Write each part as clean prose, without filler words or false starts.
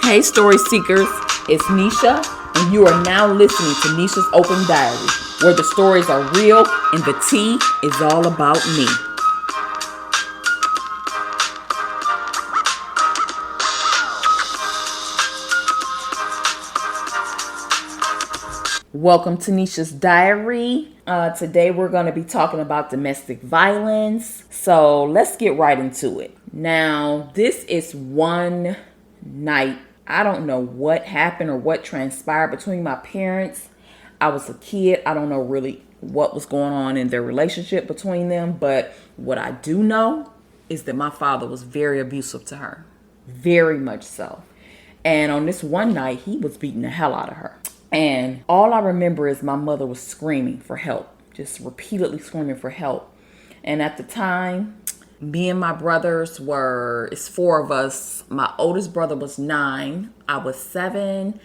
Hey, story seekers, it's Nisha, and you are now listening to Nisha's Open Diary, where the stories are real and the tea is all about me. Welcome to Nisha's Diary. Today we're going to be talking about domestic violence. So let's get right into it. Now, this is one night. I don't know what happened or what transpired between my parents. I was a kid. I don't know really what was going on in their relationship between them. But what I do know is that my father was very abusive to her. Very much so. And on this one night, he was beating the hell out of her. And all I remember is my mother was screaming for help, just repeatedly screaming for help. And at the time, me and my brothers it's four of us. My oldest brother was 9. I was 7.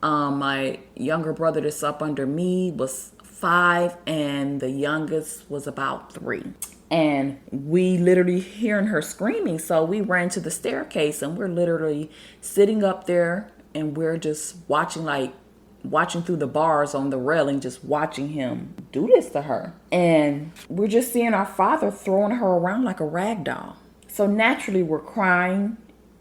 My younger brother that's up under me was 5. And the youngest was about 3. And we literally hearing her screaming. So we ran to the staircase and we're literally sitting up there and we're just watching through the bars on the railing, just watching him do this to her. And we're just seeing our father throwing her around like a rag doll. So naturally we're crying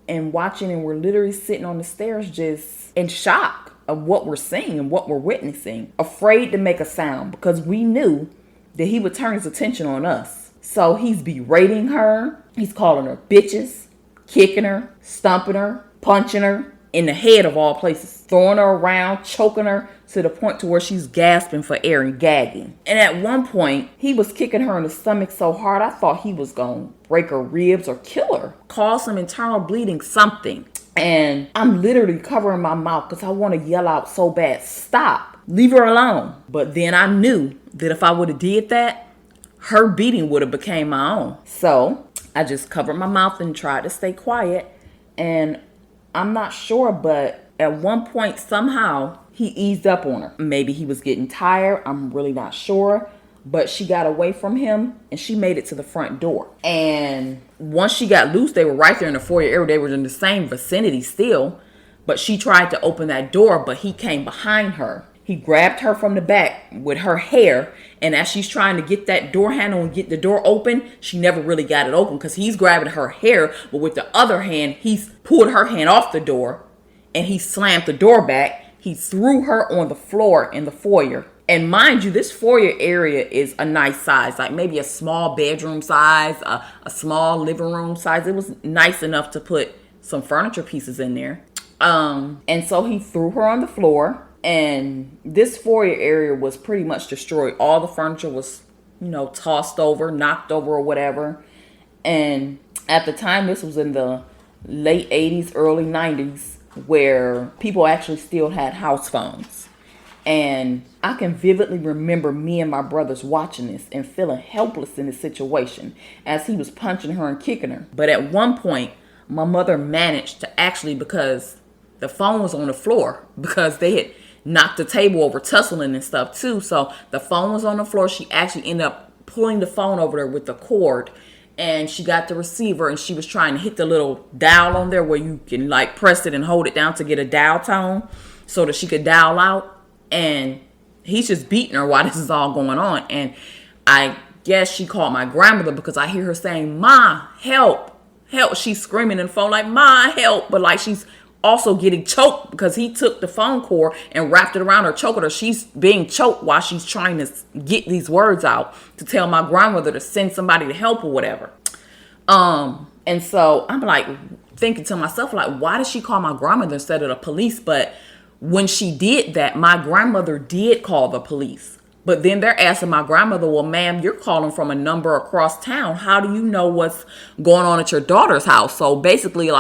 and watching, and we're literally sitting on the stairs just in shock of what we're seeing and what we're witnessing, afraid to make a sound because we knew that he would turn his attention on us. So he's berating her, he's calling her bitches, kicking her, stomping her, punching her, in the head of all places, throwing her around, choking her to the point to where she's gasping for air and gagging. And at one point, he was kicking her in the stomach so hard, I thought he was going to break her ribs or kill her, cause some internal bleeding, something. And I'm literally covering my mouth because I want to yell out so bad, stop, leave her alone. But then I knew that if I would have did that, her beating would have became my own. So I just covered my mouth and tried to stay quiet. And I'm not sure, but at one point, somehow, he eased up on her. Maybe he was getting tired. I'm really not sure. But she got away from him, and she made it to the front door. And once she got loose, they were right there in the foyer area. They were in the same vicinity still. But she tried to open that door, but he came behind her. He grabbed her from the back with her hair. And as she's trying to get that door handle and get the door open, she never really got it open because he's grabbing her hair. But with the other hand, he's pulled her hand off the door and he slammed the door back. He threw her on the floor in the foyer. And mind you, this foyer area is a nice size, like maybe a small bedroom size, a small living room size. It was nice enough to put some furniture pieces in there. And so he threw her on the floor. And this foyer area was pretty much destroyed. All the furniture was, tossed over, knocked over or whatever. And at the time, this was in the late 80s, early 90s, where people actually still had house phones. And I can vividly remember me and my brothers watching this and feeling helpless in the situation as he was punching her and kicking her. But at one point, my mother managed to actually, because the phone was on the floor, because they had knocked the table over, tussling and stuff too. So the phone was on the floor. She actually ended up pulling the phone over there with the cord, and she got the receiver, and she was trying to hit the little dial on there where you can press it and hold it down to get a dial tone so that she could dial out. And he's just beating her while this is all going on. And I guess she called my grandmother because I hear her saying, "Ma, help, help." She's screaming in the phone "Ma, help," but she's also getting choked because he took the phone cord and wrapped it around her, choking her. She's being choked while she's trying to get these words out to tell my grandmother to send somebody to help or whatever. And so I'm thinking to myself, why did she call my grandmother instead of the police? But when she did that, my grandmother did call the police. But then they're asking my grandmother, "Well, ma'am, you're calling from a number across town. How do you know what's going on at your daughter's house?" So basically,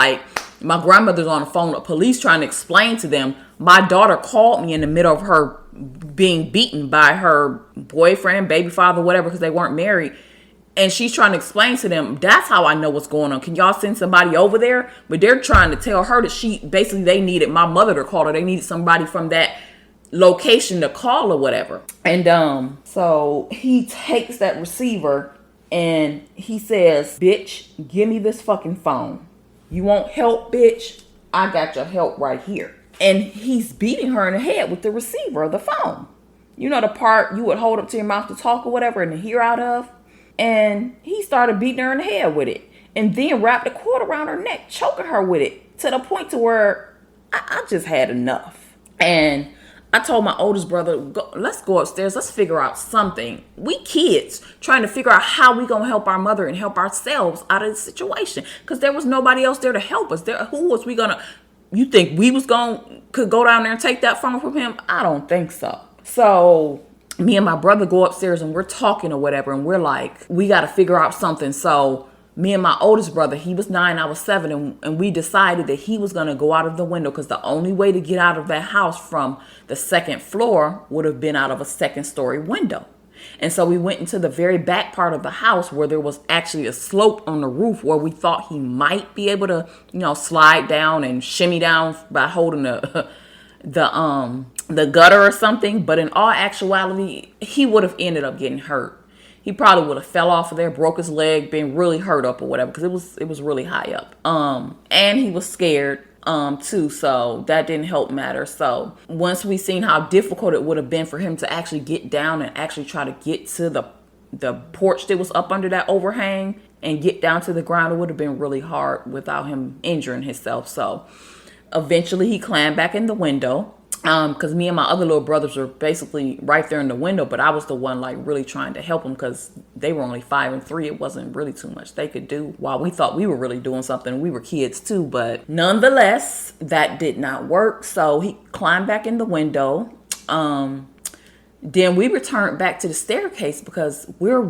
my grandmother's on the phone with police trying to explain to them, my daughter called me in the middle of her being beaten by her boyfriend, baby father, whatever, because they weren't married. And she's trying to explain to them, that's how I know what's going on. Can y'all send somebody over there? But they're trying to tell her that they needed my mother to call her. They needed somebody from that location to call or whatever. And so he takes that receiver and he says, "Bitch, give me this fucking phone. You want help, bitch? I got your help right here. And he's beating her in the head with the receiver of the phone. You know, the part you would hold up to your mouth to talk or whatever and to hear out of. And he started beating her in the head with it. And then wrapped a cord around her neck, choking her with it. To the point to where I just had enough. And I told my oldest brother, let's go upstairs. Let's figure out something. We kids trying to figure out how we going to help our mother and help ourselves out of the situation. Because there was nobody else there to help us. Who was we going to... You think we could go down there and take that phone from him? I don't think so. So me and my brother go upstairs and we're talking or whatever. And we're like, we got to figure out something. So me and my oldest brother, he was 9, I was 7. And we decided that he was going to go out of the window because the only way to get out of that house from the second floor would have been out of a second-story window. And so we went into the very back part of the house where there was actually a slope on the roof where we thought he might be able to, slide down and shimmy down by holding the gutter or something. But in all actuality, he would have ended up getting hurt. He probably would have fell off of there, broke his leg, been really hurt up or whatever, because it was really high up. And he was scared too, so that didn't help matter. So once we seen how difficult it would have been for him to actually get down and actually try to get to the porch that was up under that overhang and get down to the ground, it would have been really hard without him injuring himself. So eventually he climbed back in the window. Because me and my other little brothers were basically right there in the window, but I was the one like really trying to help them because they were only 5 and 3. It wasn't really too much they could do while we thought we were really doing something. We were kids too, but nonetheless, that did not work. So he climbed back in the window. Then we returned back to the staircase because we're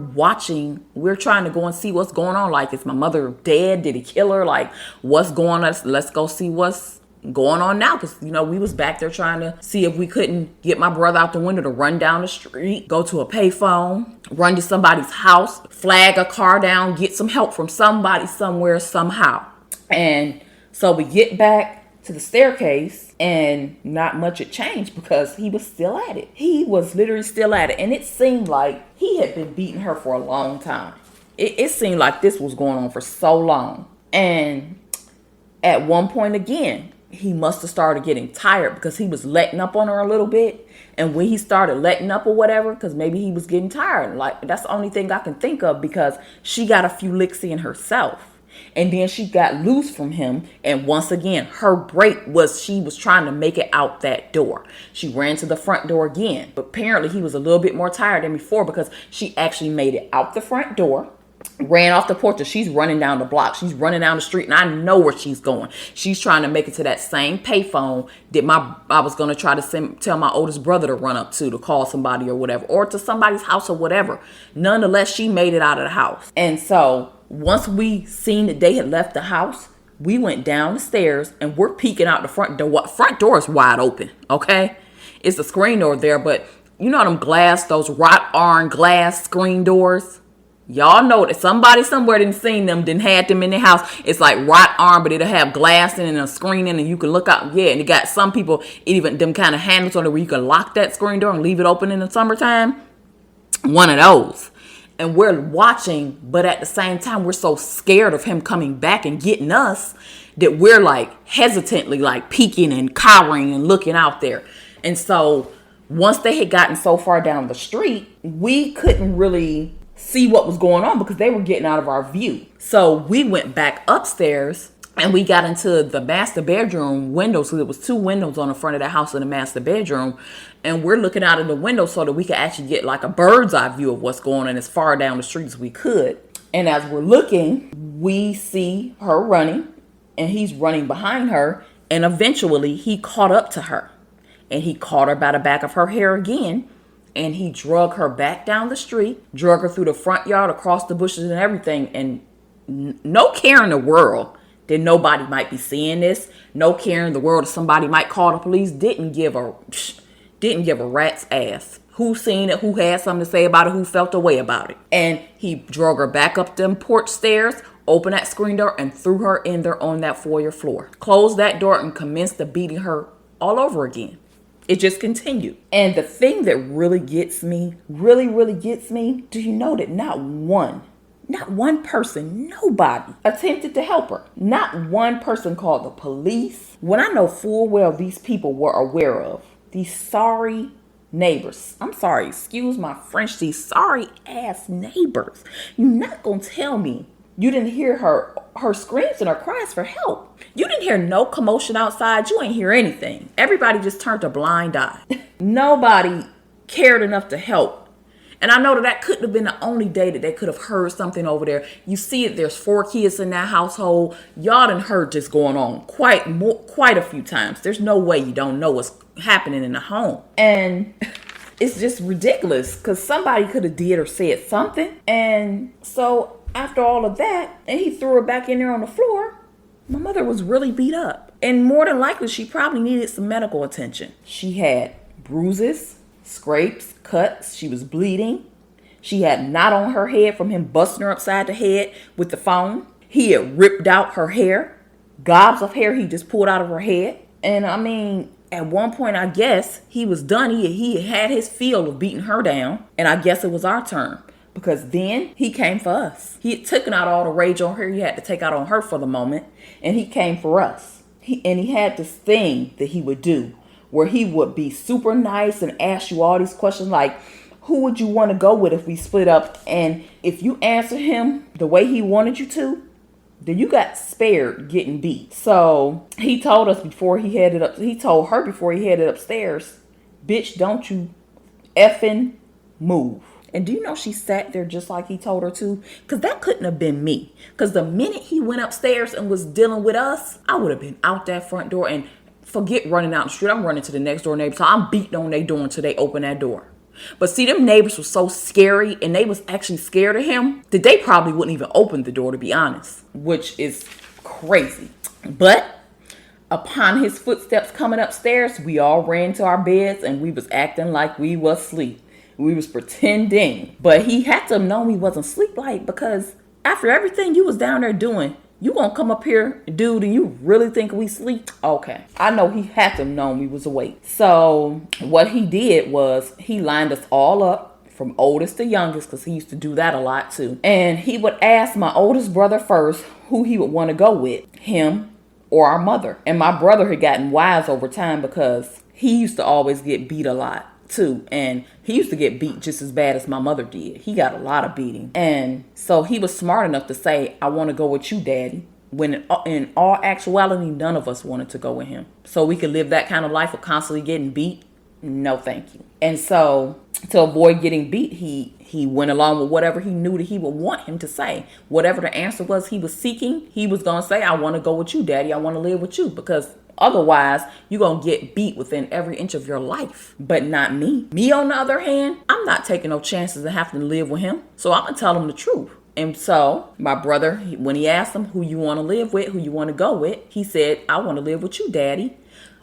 trying to go and see what's going on. Like, is my mother dead? Did he kill her? Like, what's going on? Let's go see what's going on now, because we was back there trying to see if we couldn't get my brother out the window to run down the street, go to a payphone, run to somebody's house, flag a car down, get some help from somebody somewhere somehow. And so we get back to the staircase and not much had changed because he was still at it. He was literally still at it, and it seemed like he had been beating her for a long time. It seemed like this was going on for so long. And at one point again, he must have started getting tired because he was letting up on her a little bit. And when he started letting up or whatever, because maybe he was getting tired, like that's the only thing I can think of, because she got a few licks in herself. And then she got loose from him. And once again, her break was she was trying to make it out that door. She ran to the front door again. But apparently he was a little bit more tired than before because she actually made it out the front door. Ran off the porch, and she's running down the block. She's running down the street, and I know where she's going. She's trying to make it to that same payphone that I was going to try to tell my oldest brother to run up to call somebody or whatever, or to somebody's house or whatever. Nonetheless, she made it out of the house. And so once we seen that they had left the house, we went down the stairs, and we're peeking out the front door. What front door is wide open, okay? It's a screen door there, but you know them those wrought iron glass screen doors? Y'all know that somebody somewhere didn't seen them, didn't had them in their house. It's like wrought iron, but it'll have glass in it and a screen in it, and you can look out. Yeah, and it got some people, even them kind of handles on it where you can lock that screen door and leave it open in the summertime. One of those. And we're watching, but at the same time, we're so scared of him coming back and getting us that we're like hesitantly like peeking and cowering and looking out there. And so once they had gotten so far down the street, we couldn't really see what was going on because they were getting out of our view. So we went back upstairs and we got into the master bedroom window. So there was 2 windows on the front of the house in the master bedroom. And we're looking out of the window so that we could actually get like a bird's eye view of what's going on as far down the street as we could. And as we're looking, we see her running and he's running behind her. And eventually he caught up to her and he caught her by the back of her hair again. And he drug her back down the street, drug her through the front yard, across the bushes and everything. And no care in the world that nobody might be seeing this. No care in the world that somebody might call the police. Didn't give a rat's ass. Who seen it, who had something to say about it, who felt a way about it. And he drug her back up them porch stairs, opened that screen door, and threw her in there on that foyer floor. Closed that door and commenced to beating her all over again. It just continued. And the thing that really gets me, really gets me, do you know that not Not one person, nobody attempted to help her. Not one person called the police. When I know full well these people were aware of, these sorry neighbors. I'm sorry, excuse my French, these sorry ass neighbors. You're not gonna tell me you didn't hear her screams and her cries for help. You didn't hear no commotion outside. You ain't hear anything. Everybody just turned a blind eye. Nobody cared enough to help. And I know that couldn't have been the only day that they could have heard something over there. You see it, there's 4 kids in that household. Y'all done heard this going on quite a few times. There's no way you don't know what's happening in the home. And it's just ridiculous because somebody could have did or said something. And so after all of that, and he threw her back in there on the floor, my mother was really beat up. And more than likely, she probably needed some medical attention. She had bruises, scrapes, cuts. She was bleeding. She had a knot on her head from him busting her upside the head with the phone. He had ripped out her hair. Gobs of hair he just pulled out of her head. And I mean, at one point, I guess he was done. He had his fill of beating her down. And I guess it was our turn. Because then he came for us. He had taken out all the rage on her he had to take out on her for the moment. And he came for us. He had this thing that he would do where he would be super nice and ask you all these questions like, who would you want to go with if we split up? And if you answer him the way he wanted you to, then you got spared getting beat. So he told us before he headed up, he told her before he headed upstairs, bitch, don't you effing move. And do you know she sat there just like he told her to? Because that couldn't have been me. Because the minute he went upstairs and was dealing with us, I would have been out that front door and forget running out the street. I'm running to the next door neighbor. So I'm beating on their door until they open that door. But see, them neighbors were so scary and they was actually scared of him that they probably wouldn't even open the door, to be honest, which is crazy. But upon his footsteps coming upstairs, we all ran to our beds and we was acting like we was asleep. We was pretending. But he had to have known we wasn't asleep, like, because after everything you was down there doing, you gonna come up here, dude, and you really think we sleep? Okay. I know he had to have known we was awake. So what he did was he lined us all up from oldest to youngest, because he used to do that a lot too. And he would ask my oldest brother first who he would want to go with, him or our mother. And my brother had gotten wise over time because he used to always get beat a lot too. And he used to get beat just as bad as my mother did. He got a lot of beating. And so he was smart enough to say, I want to go with you, Daddy. When in all actuality, none of us wanted to go with him. So we could live that kind of life of constantly getting beat? No, thank you. And so to avoid getting beat, he went along with whatever he knew that he would want him to say. Whatever the answer was he was seeking, he was going to say, I want to go with you, Daddy. I want to live with you, because otherwise, you're going to get beat within every inch of your life. But not me. Me, on the other hand, I'm not taking no chances of having to live with him. So I'm going to tell him the truth. And so my brother, when he asked him who you want to live with, who you want to go with, he said, I want to live with you, Daddy.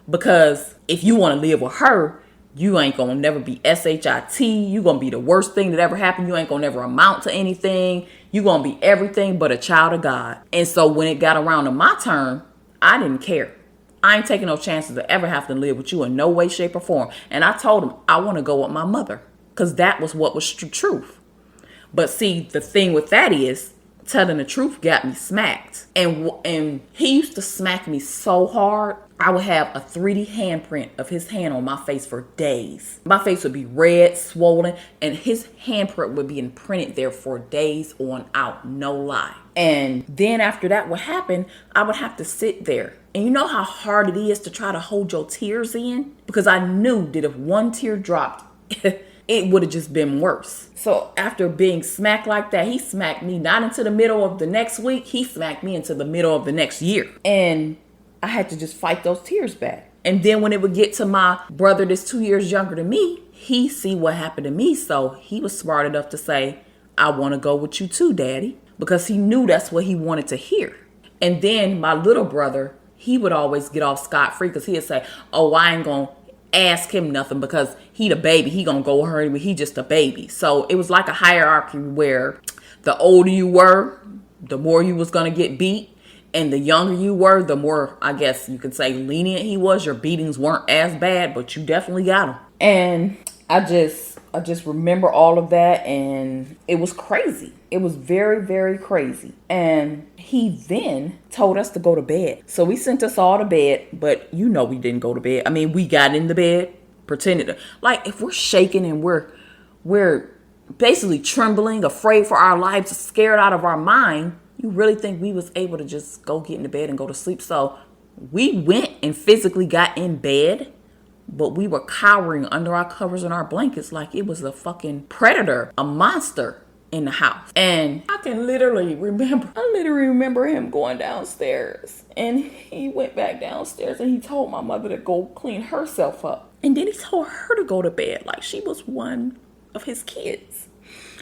Because if you want to live with her, you ain't going to never be SHIT. You're going to be the worst thing that ever happened. You ain't going to never amount to anything. You're going to be everything but a child of God. And so when it got around to my turn, I didn't care. I ain't taking no chances to ever have to live with you in no way, shape, or form. And I told him I want to go with my mother, because that was what was truth. But see, the thing with that is, telling the truth got me smacked. And he used to smack me so hard, I would have a 3D handprint of his hand on my face for days. My face would be red, swollen, and his handprint would be imprinted there for days on out, no lie. And then after that would happen, I would have to sit there. And you know how hard it is to try to hold your tears in? Because I knew that if one tear dropped, it would have just been worse. So after being smacked like that, he smacked me not into the middle of the next week. He smacked me into the middle of the next year. And I had to just fight those tears back. And then when it would get to my brother that's 2 years younger than me, he see what happened to me. So he was smart enough to say, I want to go with you too, Daddy. Because he knew that's what he wanted to hear. And then my little brother, he would always get off scot-free because he'd say, oh, I ain't going to ask him nothing because he the baby. He gonna go with her. He just a baby. So it was like a hierarchy where the older you were, the more you was gonna get beat. And the younger you were, the more, I guess you could say, lenient he was. Your beatings weren't as bad, but you definitely got them. And I just remember all of that, and it was crazy. It was very, very crazy. And he then told us to go to bed. So he sent us all to bed, but we didn't go to bed. I mean, we got in the bed, pretended to, like, if we're shaking and we're basically trembling, afraid for our lives, scared out of our mind, you really think we was able to just go get in the bed and go to sleep? So we went and physically got in bed, but we were cowering under our covers and our blankets like it was a fucking predator, a monster in the house. And I literally remember him going downstairs, and he went back downstairs and he told my mother to go clean herself up. And then he told her to go to bed like she was one of his kids.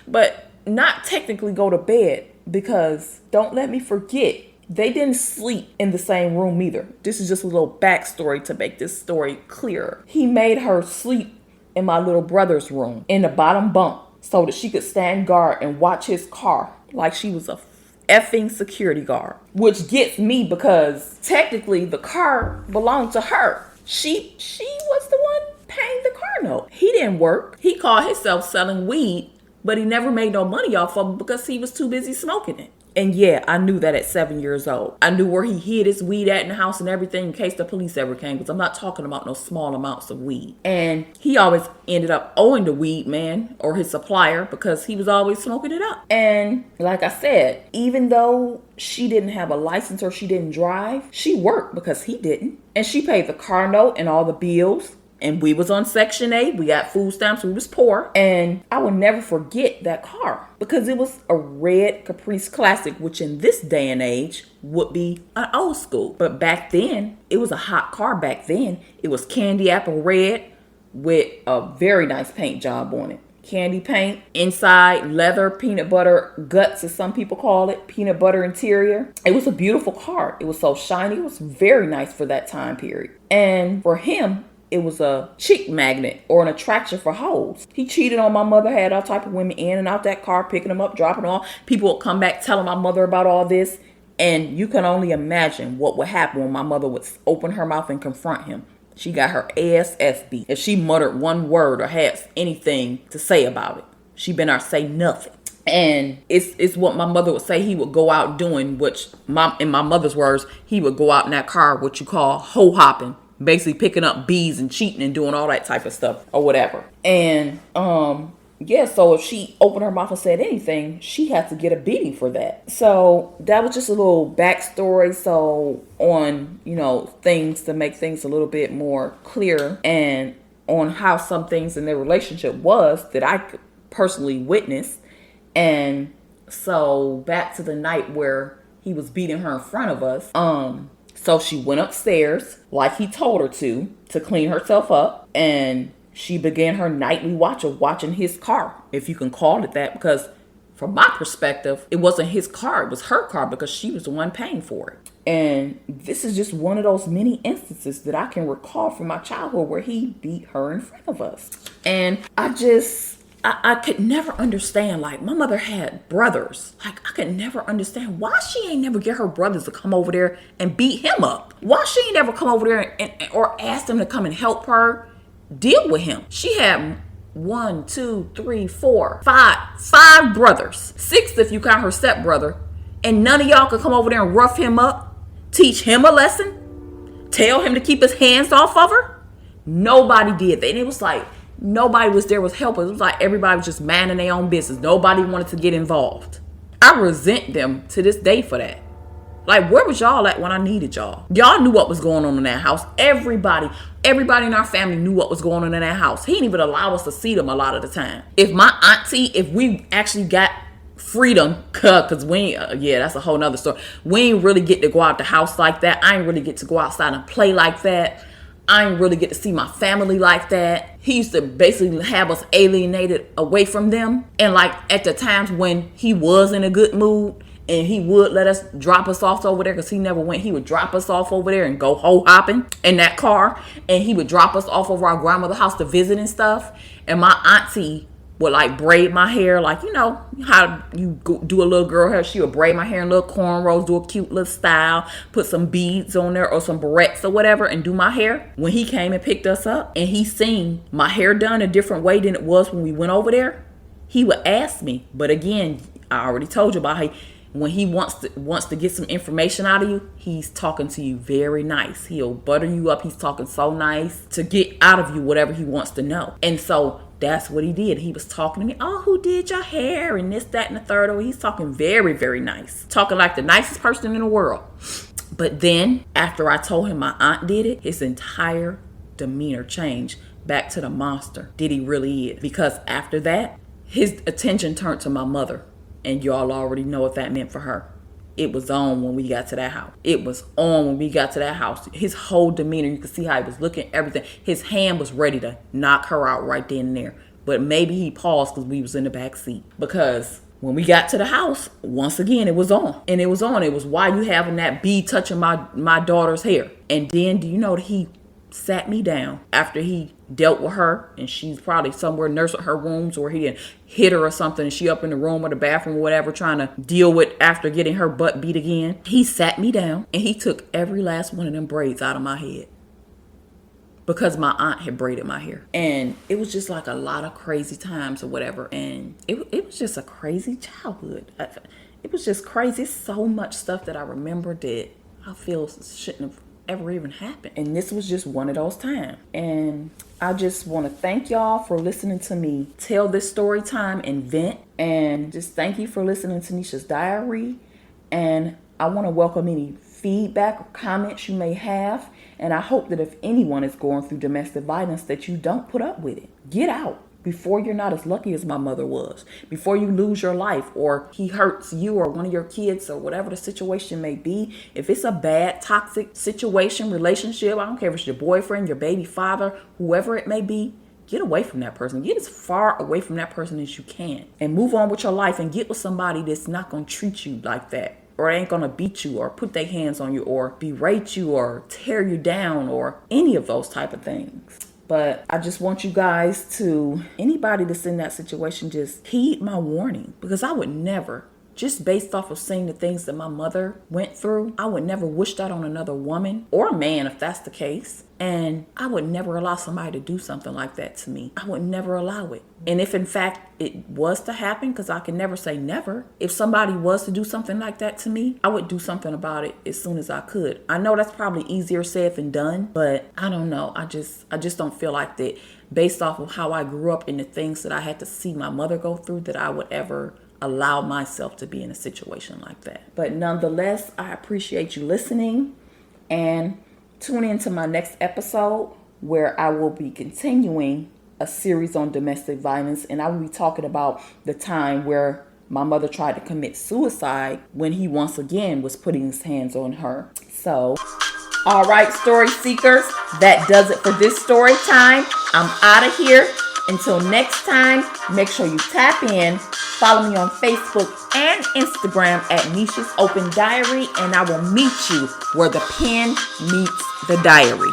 But not technically go to bed, because don't let me forget, they didn't sleep in the same room either. This is just a little backstory to make this story clearer. He made her sleep in my little brother's room in the bottom bunk so that she could stand guard and watch his car like she was a effing security guard. Which gets me, because technically the car belonged to her. She was the one paying the car note. He didn't work. He called himself selling weed, but he never made no money off of it because he was too busy smoking it. And yeah, I knew that at 7 years old. I knew where he hid his weed at in the house and everything in case the police ever came, because I'm not talking about no small amounts of weed. And he always ended up owing the weed man or his supplier because he was always smoking it up. And like I said, even though she didn't have a license or she didn't drive, she worked because he didn't. And she paid the car note and all the bills. And we was on Section 8. We got food stamps. We was poor. And I will never forget that car because it was a red Caprice Classic, which in this day and age would be an old school. But back then, it was a hot car back then. It was candy apple red with a very nice paint job on it. Candy paint, inside leather, peanut butter guts, as some people call it, peanut butter interior. It was a beautiful car. It was so shiny. It was very nice for that time period. And for him, it was a cheek magnet or an attraction for hoes. He cheated on my mother, had all type of women in and out that car, picking them up, dropping them off. People would come back telling my mother about all this. And you can only imagine what would happen when my mother would open her mouth and confront him. She got her ass beat if she muttered one word or had anything to say about it. She better not say nothing. And it's what my mother would say he would go out doing, which in my mother's words, he would go out in that car, what you call hoe hopping. Basically picking up bees and cheating and doing all that type of stuff or whatever. And so if she opened her mouth and said anything, she had to get a beating for that. So that was just a little backstory. So on, things to make things a little bit more clear, and on how some things in their relationship was that I could personally witness. And so back to the night where he was beating her in front of us. So she went upstairs like he told her to clean herself up, and she began her nightly watch of watching his car, if you can call it that, because from my perspective, it wasn't his car, it was her car because she was the one paying for it. And this is just one of those many instances that I can recall from my childhood where he beat her in front of us. And I could never understand, like, my mother had brothers. Like, I could never understand why she ain't never get her brothers to come over there and beat him up. Why she ain't never come over there or ask them to come and help her deal with him. She had 1, 2, 3, 4, 5 brothers. 6 if you count her stepbrother. And none of y'all could come over there and rough him up, teach him a lesson, tell him to keep his hands off of her. Nobody did that. And it was like, nobody was there was helping. It was like everybody was just minding their own business. Nobody wanted to get involved. I resent them to this day for that. Like, where was y'all at when I needed y'all? Y'all knew what was going on in that house. Everybody in our family knew what was going on in that house. He didn't even allow us to see them a lot of the time. If we actually got freedom, because that's a whole nother story. We ain't really get to go out the house like that. I ain't really get to go outside and play like that. I didn't really get to see my family like that. He used to basically have us alienated away from them. And like at the times when he was in a good mood and he would let us drop us off over there, because he never went, he would drop us off over there and go hoe hopping in that car. And he would drop us off over our grandmother's house to visit and stuff. And my auntie would like braid my hair, like, you know how you do a little girl hair. She would braid my hair in little cornrows, do a cute little style, put some beads on there or some barrettes or whatever, and do my hair. When he came and picked us up and he seen my hair done a different way than it was when we went over there, he would ask me. But again, I already told you about how when he wants to get some information out of you, he's talking to you very nice. He'll butter you up. He's talking so nice to get out of you whatever he wants to know. And so that's what he did. He was talking to me, oh, who did your hair and this, that, and the third. Oh, he's talking very, very nice. Talking like the nicest person in the world. But then after I told him my aunt did it, his entire demeanor changed back to the monster that he really is. Because after that, his attention turned to my mother. And y'all already know what that meant for her. It was on when we got to that house. It was on when we got to that house. His whole demeanor, you could see how he was looking, everything. His hand was ready to knock her out right then and there. But maybe he paused because we was in the back seat. Because when we got to the house, once again, it was on. And it was on. It was why you having that bee touching my daughter's hair. And then, do you know that he sat me down after he dealt with her, and she's probably somewhere nursing her wounds, or he didn't hit her or something and she up in the room or the bathroom or whatever trying to deal with after getting her butt beat again. He sat me down and he took every last one of them braids out of my head because my aunt had braided my hair. And it was just like a lot of crazy times or whatever, and it was just a crazy childhood. It was just crazy. So much stuff that I remember that I feel shouldn't have ever even happened. And this was just one of those times. And I just want to thank y'all for listening to me tell this story time and vent. And just thank you for listening to Nisha's Diary. And I want to welcome any feedback or comments you may have. And I hope that if anyone is going through domestic violence, that you don't put up with it. Get out before you're not as lucky as my mother was, before you lose your life, or he hurts you or one of your kids, or whatever the situation may be. If it's a bad, toxic situation, relationship, I don't care if it's your boyfriend, your baby father, whoever it may be, get away from that person. Get as far away from that person as you can and move on with your life and get with somebody that's not going to treat you like that, or ain't going to beat you or put their hands on you or berate you or tear you down or any of those type of things. But I just want you guys to, anybody that's in that situation, just heed my warning, because I would never, just based off of seeing the things that my mother went through, I would never wish that on another woman or man if that's the case. And I would never allow somebody to do something like that to me. I would never allow it. And if in fact it was to happen, because I can never say never, if somebody was to do something like that to me, I would do something about it as soon as I could. I know that's probably easier said than done, but I don't know. I just don't feel like that, based off of how I grew up and the things that I had to see my mother go through, that I would ever allow myself to be in a situation like that. But nonetheless, I appreciate you listening, and tune in to my next episode where I will be continuing a series on domestic violence, and I will be talking about the time where my mother tried to commit suicide when he once again was putting his hands on her. So, all right, story seekers, that does it for this story time. I'm out of here. Until next time, make sure you tap in. Follow me on Facebook and Instagram at Nisha's Open Diary, and I will meet you where the pen meets the diary.